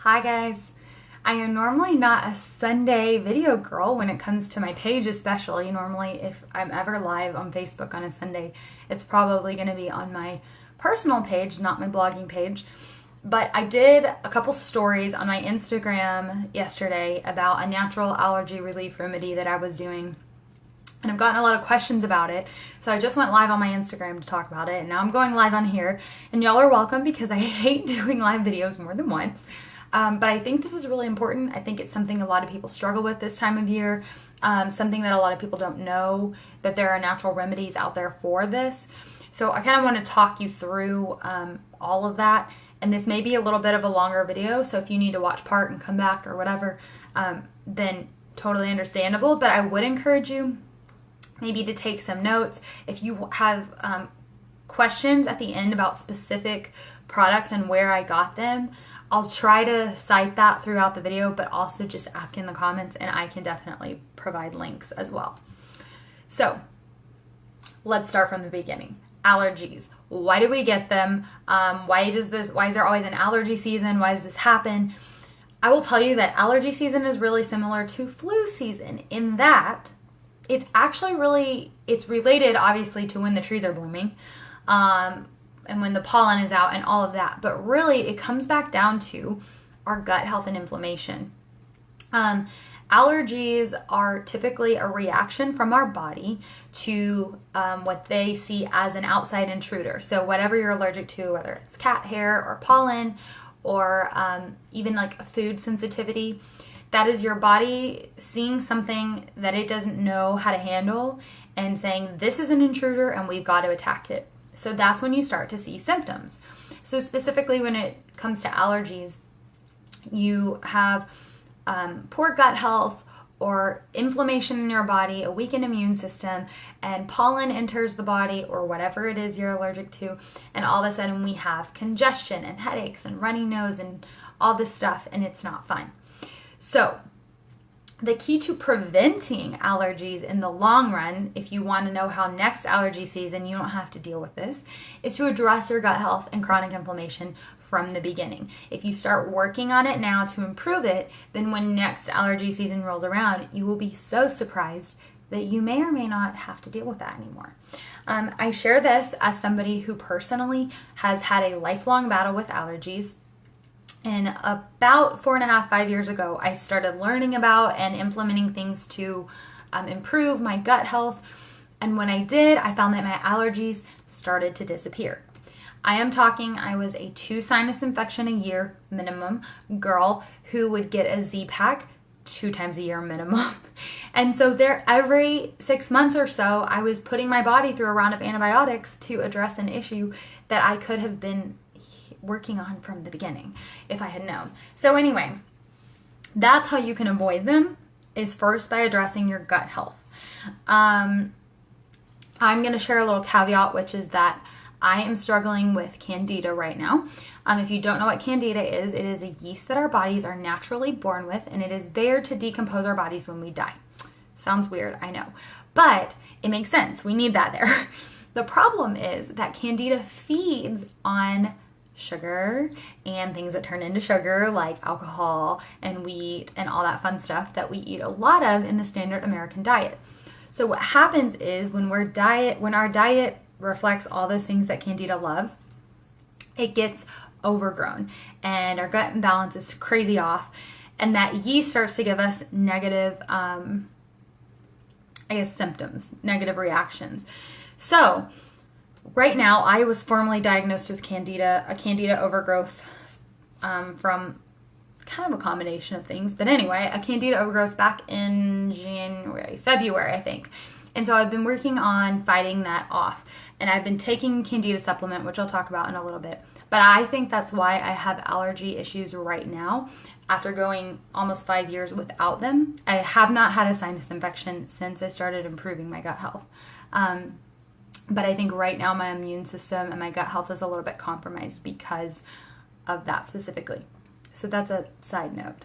Hi guys! I am normally not a Sunday video girl when it comes to my page especially. Normally if I'm ever live on Facebook on a Sunday, it's probably going to be on my personal page, not my blogging page. But I did a couple stories on my Instagram yesterday about a natural allergy relief remedy that I was doing. And I've gotten a lot of questions about it. So I just went live on my Instagram to talk about it. And now I'm going live on here. And y'all are welcome because I hate doing live videos more than once. But I think this is really important. I think it's something a lot of people struggle with this time of year. Something that a lot of people don't know, that there are natural remedies out there for this. So I kind of want to talk you through all of that. And this may be a little bit of a longer video. So if you need to watch part and come back or whatever, then totally understandable. But I would encourage you maybe to take some notes. If you have questions at the end about specific products and where I got them, I'll try to cite that throughout the video, but also just ask in the comments and I can definitely provide links as well. So let's start from the beginning. Allergies. Why do we get them? Why is there always an allergy season? Why does this happen? I will tell you that allergy season is really similar to flu season in that it's actually it's related obviously to when the trees are blooming. And when the pollen is out and all of that. But really, it comes back down to our gut health and inflammation. Allergies are typically a reaction from our body to what they see as an outside intruder. So whatever you're allergic to, whether it's cat hair or pollen or even like a food sensitivity, that is your body seeing something that it doesn't know how to handle and saying, this is an intruder and we've got to attack it. So that's when you start to see symptoms. So specifically when it comes to allergies, you have poor gut health or inflammation in your body, a weakened immune system, and pollen enters the body or whatever it is you're allergic to, and all of a sudden we have congestion and headaches and runny nose and all this stuff, and it's not fun. So the key to preventing allergies in the long run, if you want to know how next allergy season you don't have to deal with this, is to address your gut health and chronic inflammation from the beginning. If you start working on it now to improve it, then when next allergy season rolls around, you will be so surprised that you may or may not have to deal with that anymore. I share this as somebody who personally has had a lifelong battle with allergies. And about 4.5, 5 years ago, I started learning about and implementing things to improve my gut health. And when I did, I found that my allergies started to disappear. I was a 2 sinus infection a year minimum girl who would get a Z-Pack 2 times a year minimum. And so every 6 months or so, I was putting my body through a round of antibiotics to address an issue that I could have been working on from the beginning if I had known. So anyway, that's how you can avoid them, is first by addressing your gut health. I'm going to share a little caveat, which is that I am struggling with candida right now. If you don't know what candida is, it is a yeast that our bodies are naturally born with, and it is there to decompose our bodies when we die. Sounds weird, I know, but it makes sense. We need that there. The problem is that candida feeds on sugar and things that turn into sugar like alcohol and wheat and all that fun stuff that we eat a lot of in the standard American diet. So what happens is when our diet reflects all those things that candida loves, it gets overgrown and our gut imbalance is crazy off, and that yeast starts to give us negative symptoms, negative reactions. So right now, I was formally diagnosed with a candida overgrowth from kind of a combination of things. But anyway, a candida overgrowth back in February, I think. And so I've been working on fighting that off. And I've been taking candida supplement, which I'll talk about in a little bit. But I think that's why I have allergy issues right now. After going almost 5 years without them, I have not had a sinus infection since I started improving my gut health. But I think right now my immune system and my gut health is a little bit compromised because of that specifically. So that's a side note.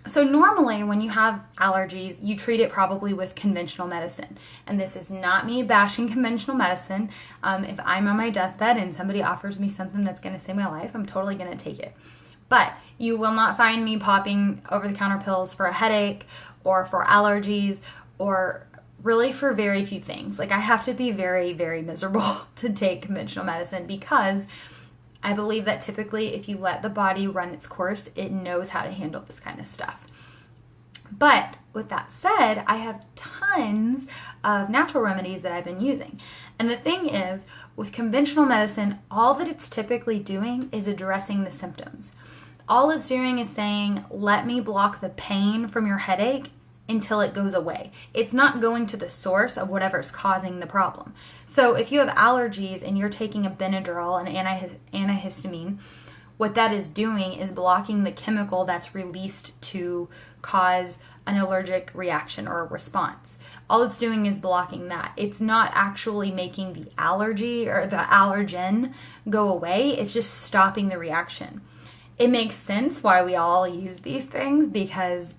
So normally when you have allergies, you treat it probably with conventional medicine. And this is not me bashing conventional medicine. If I'm on my deathbed and somebody offers me something that's going to save my life, I'm totally going to take it. But you will not find me popping over-the-counter pills for a headache or for allergies or really for very few things. Like, I have to be very, very miserable to take conventional medicine because I believe that typically if you let the body run its course, it knows how to handle this kind of stuff. But with that said, I have tons of natural remedies that I've been using. And the thing is, with conventional medicine, all that it's typically doing is addressing the symptoms. All it's doing is saying, let me block the pain from your headache until it goes away. It's not going to the source of whatever's causing the problem. So if you have allergies and you're taking a Benadryl, an antihistamine, what that is doing is blocking the chemical that's released to cause an allergic reaction or a response. All it's doing is blocking that. It's not actually making the allergy or the allergen go away. It's just stopping the reaction. It makes sense why we all use these things because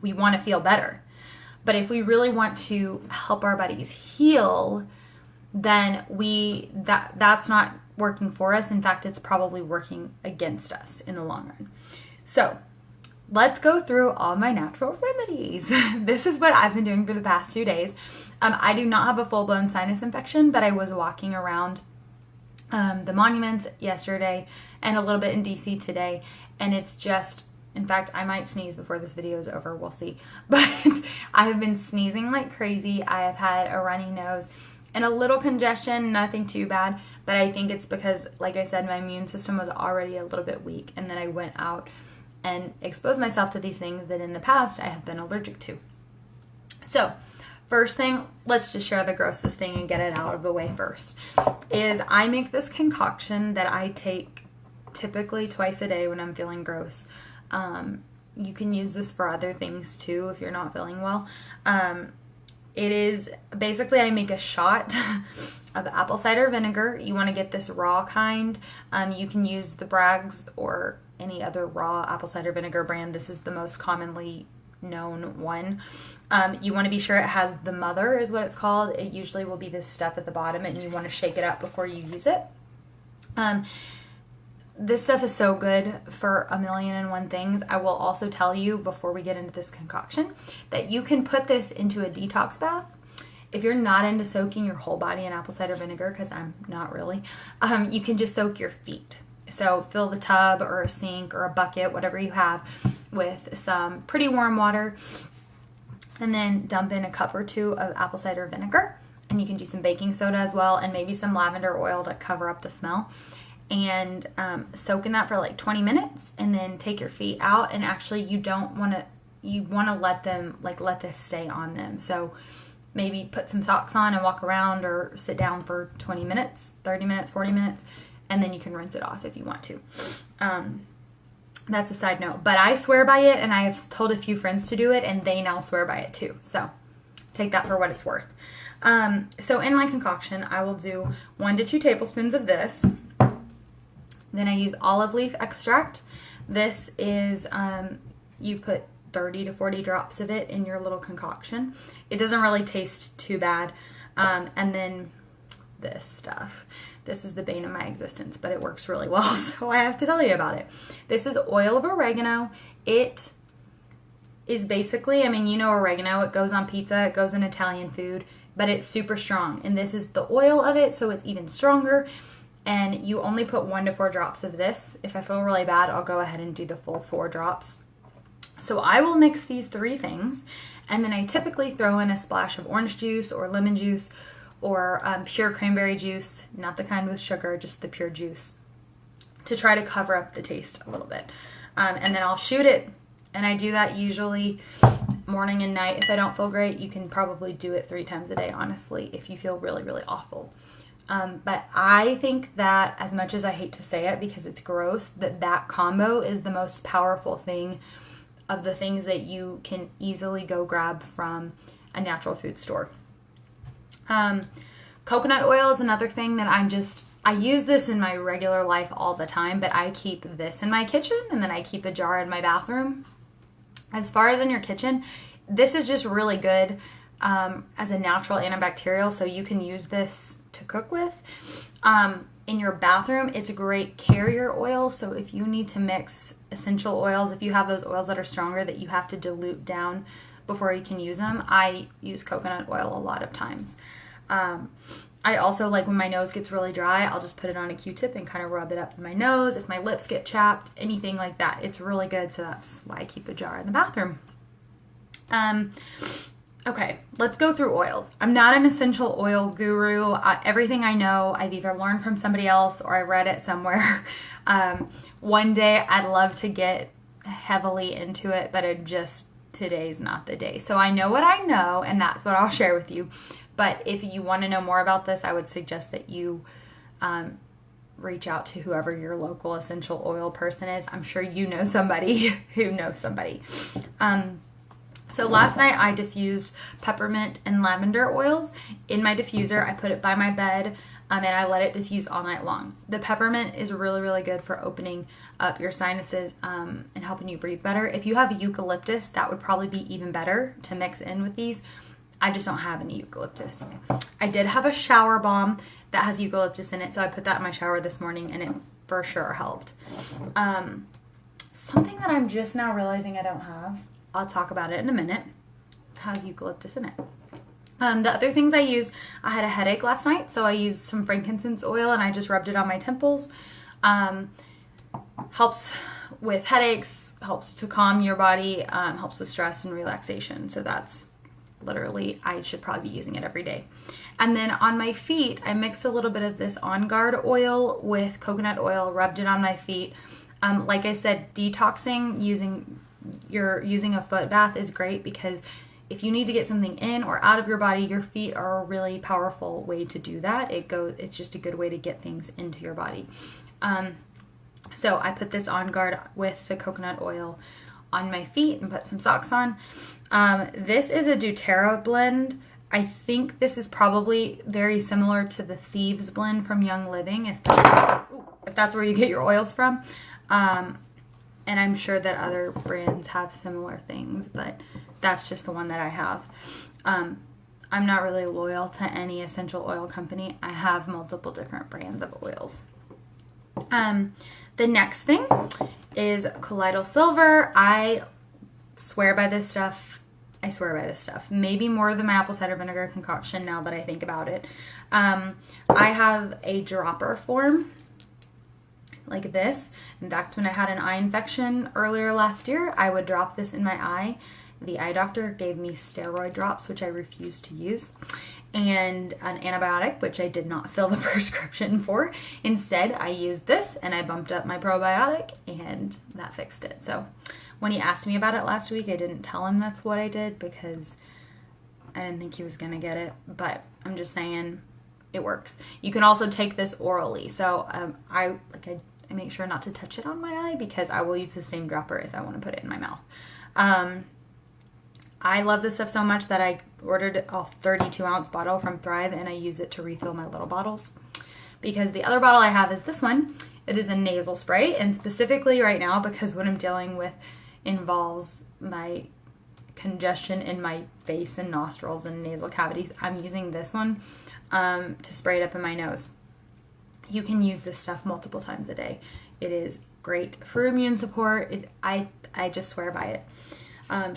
we want to feel better. But if we really want to help our bodies heal, then that's not working for us. In fact, it's probably working against us in the long run. So let's go through all my natural remedies. This is what I've been doing for the past 2 days. I do not have a full-blown sinus infection, but I was walking around the monuments yesterday and a little bit in DC today, and it's just, in fact, I might sneeze before this video is over. We'll see. But I have been sneezing like crazy. I have had a runny nose and a little congestion, nothing too bad, but I think it's because, like I said, my immune system was already a little bit weak, and then I went out and exposed myself to these things that in the past I have been allergic to. So, first thing, let's just share the grossest thing and get it out of the way first, is I make this concoction that I take typically twice a day when I'm feeling gross. You can use this for other things too if you're not feeling well. It is basically, I make a shot of apple cider vinegar. You want to get this raw kind. You can use the Bragg's or any other raw apple cider vinegar brand. This is the most commonly known one. You want to be sure it has the mother, is what it's called. It usually will be this stuff at the bottom, and you want to shake it up before you use it. This stuff is so good for 1,000,001 things. I will also tell you before we get into this concoction that you can put this into a detox bath. If you're not into soaking your whole body in apple cider vinegar, because I'm not really, you can just soak your feet. So fill the tub or a sink or a bucket, whatever you have, with some pretty warm water, and then dump in a cup or two of apple cider vinegar. And you can do some baking soda as well, and maybe some lavender oil to cover up the smell. And soak in that for like 20 minutes, and then take your feet out. And actually, you want to let this stay on them. So maybe put some socks on and walk around, or sit down for 20 minutes, 30 minutes, 40 minutes, and then you can rinse it off if you want to. That's a side note, but I swear by it, and I have told a few friends to do it, and they now swear by it too. So take that for what it's worth. So in my concoction, I will do 1 to 2 tablespoons of this. Then I use olive leaf extract. This is, you put 30 to 40 drops of it in your little concoction. It doesn't really taste too bad. And then this stuff. This is the bane of my existence, but it works really well, so I have to tell you about it. This is oil of oregano. It is basically, I mean, you know oregano. It goes on pizza. It goes in Italian food, but it's super strong. And this is the oil of it, so it's even stronger. And you only put 1 to 4 drops of this. If I feel really bad, I'll go ahead and do the full 4 drops. So I will mix these 3 things, and then I typically throw in a splash of orange juice or lemon juice or pure cranberry juice, not the kind with sugar, just the pure juice, to try to cover up the taste a little bit. And then I'll shoot it, and I do that usually morning and night. If I don't feel great, you can probably do it 3 times a day, honestly, if you feel really, really awful. But I think that, as much as I hate to say it because it's gross, that combo is the most powerful thing of the things that you can easily go grab from a natural food store. Coconut oil is another thing that I use this in my regular life all the time, but I keep this in my kitchen, and then I keep a jar in my bathroom. As far as in your kitchen, this is just really good as a natural antibacterial, so you can use this to cook with. In your bathroom, it's a great carrier oil. So if you need to mix essential oils, if you have those oils that are stronger that you have to dilute down before you can use them, I use coconut oil a lot of times. I also like when my nose gets really dry, I'll just put it on a Q-tip and kind of rub it up in my nose. If my lips get chapped, anything like that, it's really good. So that's why I keep a jar in the bathroom. Okay, let's go through oils. I'm not an essential oil guru. Everything I know, I've either learned from somebody else or I read it somewhere. One day I'd love to get heavily into it, but today's not the day. So I know what I know, and that's what I'll share with you. But if you want to know more about this, I would suggest that you reach out to whoever your local essential oil person is. I'm sure you know somebody who knows somebody. So last night I diffused peppermint and lavender oils in my diffuser. I put it by my bed and I let it diffuse all night long. The peppermint is really, really good for opening up your sinuses and helping you breathe better. If you have eucalyptus, that would probably be even better to mix in with these. I just don't have any eucalyptus. I did have a shower balm that has eucalyptus in it, so I put that in my shower this morning and it for sure helped. Something that I'm just now realizing I don't have, I'll talk about it in a minute, has eucalyptus in it. The other things I used, I had a headache last night, so I used some frankincense oil and I just rubbed it on my temples. Helps with headaches, helps to calm your body, helps with stress and relaxation. So that's literally, I should probably be using it every day. And then on my feet, I mixed a little bit of this On Guard oil with coconut oil, rubbed it on my feet. Like I said, detoxing using a foot bath is great because if you need to get something in or out of your body, your feet are a really powerful way to do that. It's just a good way to get things into your body. So I put this On Guard with the coconut oil on my feet and put some socks on. This is a doTERRA blend. I think this is probably very similar to the Thieves blend from Young Living, if that's where you get your oils from. And I'm sure that other brands have similar things, but that's just the one that I have. I'm not really loyal to any essential oil company. I have multiple different brands of oils. The next thing is Colloidal Silver. I swear by this stuff. Maybe more than my apple cider vinegar concoction now that I think about it. I have a dropper form like this. In fact, when I had an eye infection earlier last year, I would drop this in my eye. The eye doctor gave me steroid drops, which I refused to use, and an antibiotic, which I did not fill the prescription for. Instead, I used this and I bumped up my probiotic and that fixed it. So when he asked me about it last week, I didn't tell him that's what I did because I didn't think he was going to get it, but I'm just saying it works. You can also take this orally. So I make sure not to touch it on my eye because I will use the same dropper if I want to put it in my mouth. I love this stuff so much that I ordered a 32-ounce bottle from Thrive and I use it to refill my little bottles. Because the other bottle I have is this one. It is a nasal spray, and specifically right now because what I'm dealing with involves my congestion in my face and nostrils and nasal cavities, I'm using this one to spray it up in my nose. You can use this stuff multiple times a day. It is great for immune support. I just swear by it.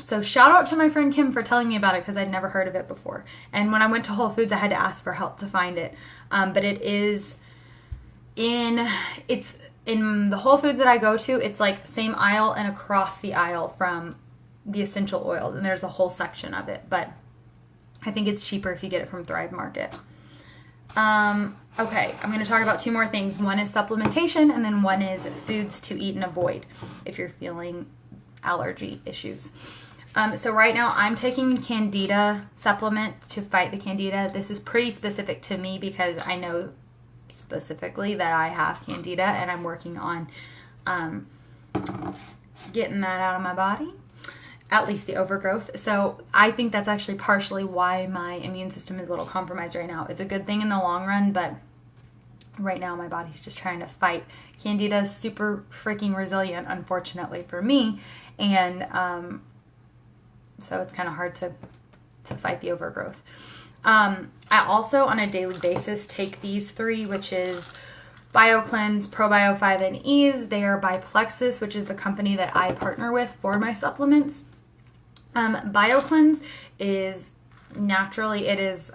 So shout out to my friend Kim for telling me about it because I'd never heard of it before. And when I went to Whole Foods, I had to ask for help to find it. But it's in the Whole Foods that I go to. It's like same aisle and across the aisle from the essential oils. And there's a whole section of it. But I think it's cheaper if you get it from Thrive Market. Okay, I'm going to talk about two more things. One is supplementation, and then one is foods to eat and avoid if you're feeling allergy issues. So right now I'm taking Candida supplement to fight the Candida. This is pretty specific to me because I know specifically that I have Candida and I'm working on getting that out of my body, at least the overgrowth. So I think that's actually partially why my immune system is a little compromised right now. It's a good thing in the long run, but right now my body's just trying to fight. Candida is super freaking resilient, unfortunately for me, and so it's kind of hard to fight the overgrowth. I also, on a daily basis, take these 3, which is BioCleanse, ProBio 5, and Ease. They are by Plexus, which is the company that I partner with for my supplements. BioCleanse is naturally, it is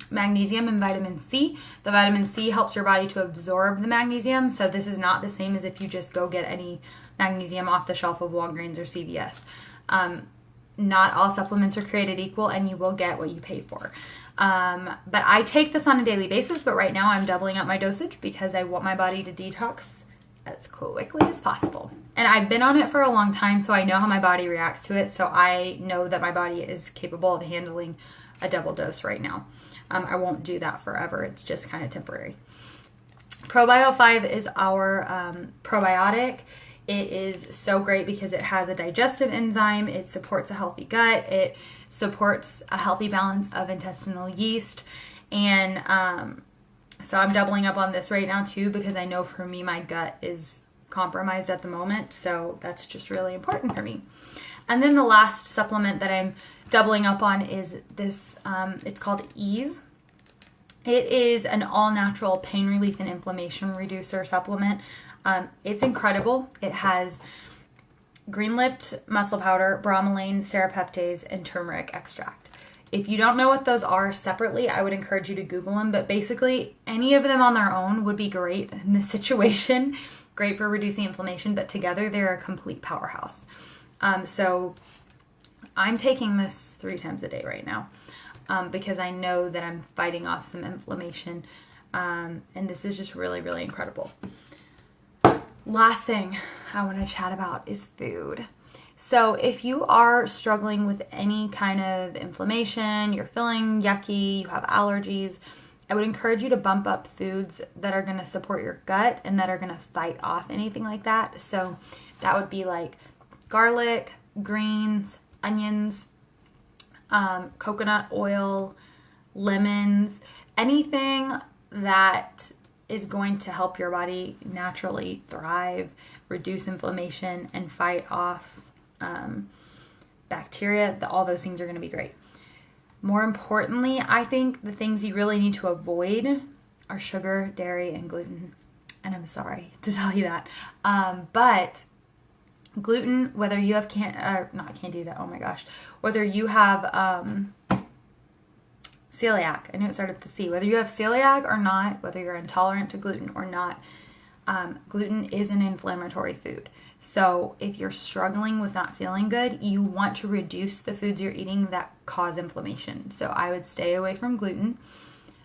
magnesium and vitamin C. The vitamin C helps your body to absorb the magnesium, so this is not the same as if you just go get any magnesium off the shelf of Walgreens or CVS. Not all supplements are created equal, and you will get what you pay for. But I take this on a daily basis, but right now I'm doubling up my dosage because I want my body to detox as quickly as possible. And I've been on it for a long time, so I know how my body reacts to it, so I know that my body is capable of handling a double dose right now. I won't do that forever. It's just kind of temporary. ProBio 5 is our probiotic. It is so great because it has a digestive enzyme. It supports a healthy gut. It supports a healthy balance of intestinal yeast. And so I'm doubling up on this right now too, because I know for me, my gut is compromised at the moment. So that's just really important for me. And then the last supplement that I'm doubling up on is this, it's called Ease. It is an all-natural pain relief and inflammation reducer supplement. It's incredible. It has green-lipped muscle powder, bromelain, serapeptase, and turmeric extract. If you don't know what those are separately, I would encourage you to Google them, but basically any of them on their own would be great in this situation, great for reducing inflammation, but together they're a complete powerhouse. So I'm taking this 3 times a day right now because I know that I'm fighting off some inflammation, and this is just really, really incredible. Last thing I want to chat about is food. So if you are struggling with any kind of inflammation, you're feeling yucky, you have allergies, I would encourage you to bump up foods that are going to support your gut and that are going to fight off anything like that. So that would be like garlic, greens, onions, coconut oil, lemons, anything that is going to help your body naturally thrive, reduce inflammation, and fight off bacteria. All those things are going to be great. More importantly, I think the things you really need to avoid are sugar, dairy, and gluten. And I'm sorry to tell you that. But gluten, whether you have not candida, oh my gosh, whether you have celiac, I knew it started with the C, whether you have celiac or not, whether you're intolerant to gluten or not, gluten is an inflammatory food. So if you're struggling with not feeling good, you want to reduce the foods you're eating that cause inflammation. So I would stay away from gluten.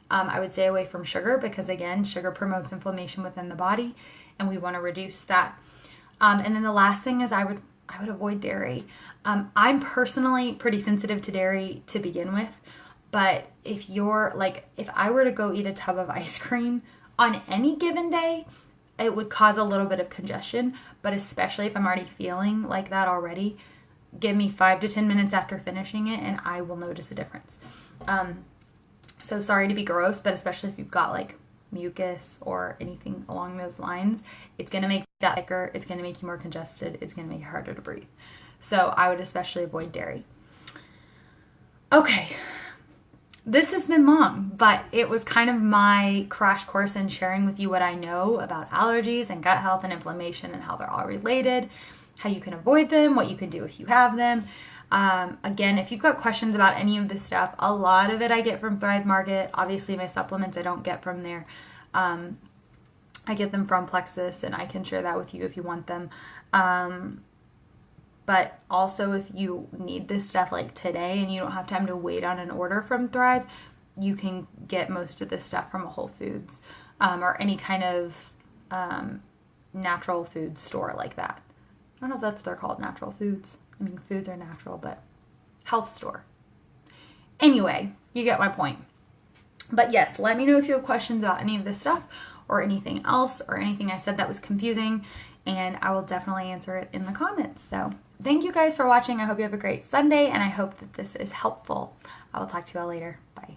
I would stay away from sugar because, again, sugar promotes inflammation within the body, and we want to reduce that. And then the last thing is I would avoid dairy. I'm personally pretty sensitive to dairy to begin with, but if I were to go eat a tub of ice cream on any given day, it would cause a little bit of congestion, but especially if I'm already feeling like that already, give me 5 to 10 minutes after finishing it and I will notice a difference. So sorry to be gross, but especially if you've got like mucus or anything along those lines, it's going to make that thicker, it's going to make you more congested, it's going to make it harder to breathe. So I would especially avoid dairy. Okay. This has been long, but it was kind of my crash course in sharing with you what I know about allergies and gut health and inflammation and how they're all related, how you can avoid them, what you can do if you have them. Again, if you've got questions about any of this stuff, a lot of it I get from Thrive Market. Obviously, my supplements I don't get from there. I get them from Plexus, and I can share that with you if you want them. But also, if you need this stuff like today and you don't have time to wait on an order from Thrive, you can get most of this stuff from a Whole Foods or any kind of natural food store like that. I don't know if that's what they're called, natural foods. I mean, foods are natural, but health store. Anyway, you get my point. But yes, let me know if you have questions about any of this stuff or anything else or anything I said that was confusing, and I will definitely answer it in the comments. So thank you guys for watching. I hope you have a great Sunday, and I hope that this is helpful. I will talk to you all later. Bye.